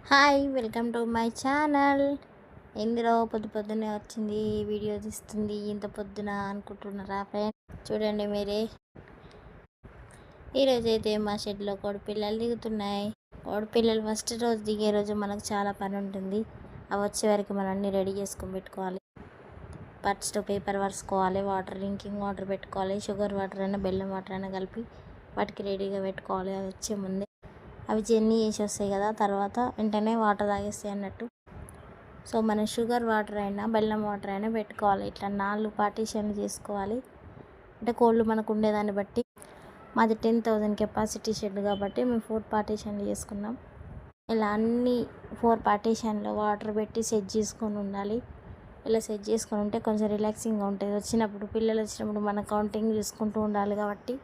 Hi welcome to my channel. ఇందులో పొద్దున్నే వచ్చింది వీడియో తీస్తుంది ఇంత పొద్దున అనుకుంటున్నారా ఫ్రెండ్? చూడండి మీరే. ఈరోజైతే మా షెడ్లో కోడిపిల్లలు దిగుతున్నాయి. కోడిపిల్లలు ఫస్ట్ రోజు దిగే రోజు మనకు చాలా పని ఉంటుంది. అవి వచ్చే వరకు మనం అన్నీ రెడీ చేసుకొని పెట్టుకోవాలి. ఫస్ట్ పేపర్ వరుసుకోవాలి, డ్రింకింగ్ వాటర్ పెట్టుకోవాలి, షుగర్ వాటర్ అయినా బెల్లం వాటర్ అయినా కలిపి వాటికి రెడీగా పెట్టుకోవాలి. అవి వచ్చే ముందే అవి జర్నీ చేసి వస్తాయి కదా, తర్వాత వెంటనే వాటర్ తాగేస్తాయి అన్నట్టు. సో మనం షుగర్ వాటర్ అయినా బెల్లం వాటర్ అయినా పెట్టుకోవాలి. ఇట్లా 4 పార్టీషన్లు చేసుకోవాలి. అంటే కోళ్ళు మనకు ఉండేదాన్ని బట్టి. మాది 10,000 కెపాసిటీ షెడ్ కాబట్టి మేము 4 పార్టీషన్లు చేసుకున్నాం. ఇలా అన్ని 4 పార్టీషన్లో వాటర్ పెట్టి సెట్ చేసుకొని ఉండాలి. ఇలా సెట్ చేసుకొని ఉంటే కొంచెం రిలాక్సింగ్గా ఉంటుంది. వచ్చినప్పుడు పిల్లలు వచ్చినప్పుడు మన కౌంటింగ్ చూసుకుంటూ ఉండాలి కాబట్టి.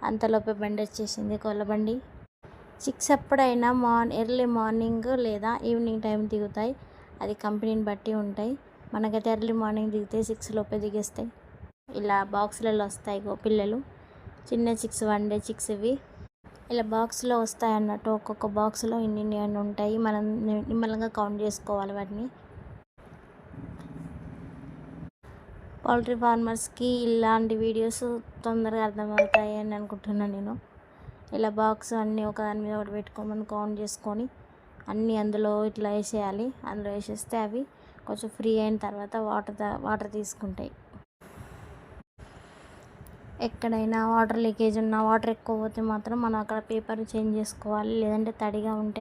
అంతలోపే బండి వచ్చేసింది, కోళ్ళ బండి. 6 అప్పుడైనా ఎర్లీ మార్నింగ్ లేదా ఈవినింగ్ టైం దిగుతాయి. అది కంపెనీని బట్టి ఉంటాయి. మనకైతే ఎర్లీ మార్నింగ్ దిగితే 6 లోపే దిగేస్తాయి. ఇలా బాక్సులలో వస్తాయి పిల్లలు. చిన్న చిక్స్, 1 డే చిక్స్ ఇవి. ఇలా బాక్స్లో వస్తాయి అన్నట్టు. ఒక్కొక్క బాక్స్లో ఇన్ని అని ఉంటాయి. మనం నిమ్మలంగా కౌంట్ చేసుకోవాలి వాటిని. పౌల్ట్రీ ఫార్మర్స్కి ఇలాంటి వీడియోస్ తొందరగా అర్థమవుతాయి అని అనుకుంటున్నాను నేను. ఇలా బాక్స్ అన్నీ ఒకదాని మీద ఒకటి పెట్టుకొని కౌంట్ చేసుకొని అన్నీ అందులో ఇట్లా వేసేయాలి. అందులో వేసేస్తే అవి కొంచెం ఫ్రీ అయిన తర్వాత వాటర్ తీసుకుంటాయి. ఎక్కడైనా వాటర్ లీకేజ్ ఉన్నా, వాటర్ ఎక్కువ పోతే మాత్రం మనం అక్కడ పేపర్ చేంజ్ చేసుకోవాలి. లేదంటే తడిగా ఉంటే